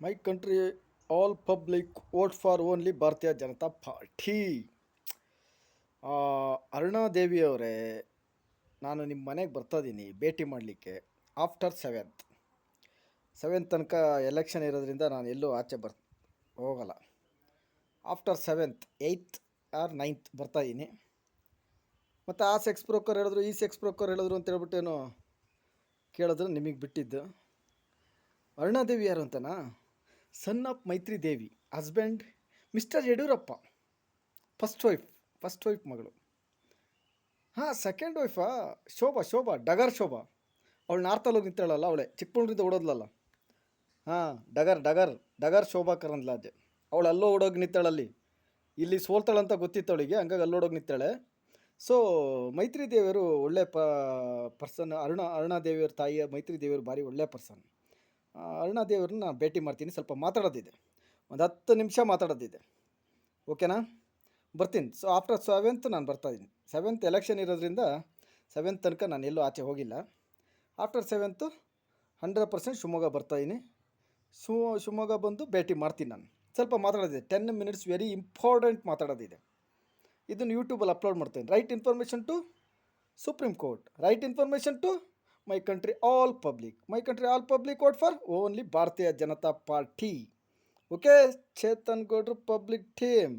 My country all public vote for only Bharatiya Janata party. ಅರುಣಾದೇವಿಯವರೇ, ನಾನು ನಿಮ್ಮ ಮನೆಗೆ ಬರ್ತಾಯಿದ್ದೀನಿ ಭೇಟಿ ಮಾಡಲಿಕ್ಕೆ. ಆಫ್ಟರ್ ಸೆವೆಂತ್ ತನಕ ಎಲೆಕ್ಷನ್ ಇರೋದ್ರಿಂದ ನಾನು ಎಲ್ಲೂ ಆಚೆ ಹೋಗಲ್ಲ. ಆಫ್ಟರ್ ಏಯ್ತ್ ಆರ್ ನೈನ್ತ್ ಬರ್ತಾಯಿದ್ದೀನಿ. ಮತ್ತು ಆ ಸೆಕ್ಸ್ ಬ್ರೋಕರ್ ಹೇಳಿದ್ರು, ಈ ಸೆಕ್ಸ್ ಬ್ರೋಕರ್ ಹೇಳಿದ್ರು ಅಂತ ಹೇಳ್ಬಿಟ್ಟೇನು ಕೇಳಿದ್ರು. ನಿಮಗೆ ಬಿಟ್ಟಿದ್ದು. ಅರುಣಾದೇವಿ ಯಾರು ಅಂತನಾ? Son of Maitri Devi, husband mister Yediyurappa. First wife ಮಗಳು. ಹಾಂ, ಸೆಕೆಂಡ್ ವೈಫಾ ಶೋಭಾ ಡಗರ್ ಶೋಭಾ. ಅವಳು ನಾರ್ತಲ್ಲಿ ಹೋಗಿ ನಿಂತಾಳಲ್ಲ, ಅವಳೆ ಚಿಕ್ಕಮಗಳೂರಿಂದ ಓಡೋದ್ಲಲ್ಲ. ಹಾಂ, ಡಗರ್ ಶೋಭಾ ಕರಂದ್ಲಾಜೆ. ಅವಳು ಅಲ್ಲೋ ಓಡೋಗಿ ನಿಂತಾಳಲ್ಲಿ. ಇಲ್ಲಿ ಸೋಲ್ತಾಳಂತ ಗೊತ್ತಿತ್ತು ಅವಳಿಗೆ, ಹಂಗಾಗಿ ಅಲ್ಲೋಡೋಗಿ ನಿಂತಾಳೆ. ಸೊ ಮೈತ್ರಿ ದೇವಿಯವರು ಒಳ್ಳೆ ಪರ್ಸನ್. ಅರುಣಾದೇವಿಯವ್ರ ತಾಯಿಯ ಮೈತ್ರಿ ದೇವಿಯವರು ಭಾರಿ ಒಳ್ಳೆ ಪರ್ಸನ್. ಅರುಣಾದೇವಿಯವ್ರನ್ನ ಭೇಟಿ ಮಾಡ್ತೀನಿ. ಸ್ವಲ್ಪ ಮಾತಾಡೋದಿದೆ, ಒಂದು 10 ನಿಮಿಷ ಮಾತಾಡೋದಿದೆ. ಓಕೆನಾ? ಬರ್ತೀನಿ. ಸೊ ಆಫ್ಟರ್ ನಾನು ಬರ್ತಾಯಿದ್ದೀನಿ. ಎಲೆಕ್ಷನ್ ಇರೋದ್ರಿಂದ ತನಕ ನಾನು ಎಲ್ಲೂ ಆಚೆ ಹೋಗಿಲ್ಲ. ಆಫ್ಟರ್ 100% ಶಿವಮೊಗ್ಗ ಬರ್ತಾಯಿದ್ದೀನಿ. ಶಿವಮೊಗ್ಗ ಬಂದು ಭೇಟಿ ಮಾಡ್ತೀನಿ. ನಾನು ಸ್ವಲ್ಪ ಮಾತಾಡೋದಿದೆ, 10 ಮಿನಿಟ್ಸ್ ವೆರಿ ಇಂಪಾರ್ಟೆಂಟ್ ಮಾತಾಡೋದಿದೆ. ಇದನ್ನು ಯೂಟ್ಯೂಬಲ್ಲಿ ಅಪ್ಲೋಡ್ ಮಾಡ್ತೀನಿ. Right information to Supreme Court, right information to my country all public vote for only Bharatiya Janata party. Okay, Chetan ಗೌಡ್ರು ಪಬ್ಲಿಕ್ ಟೀಮ್.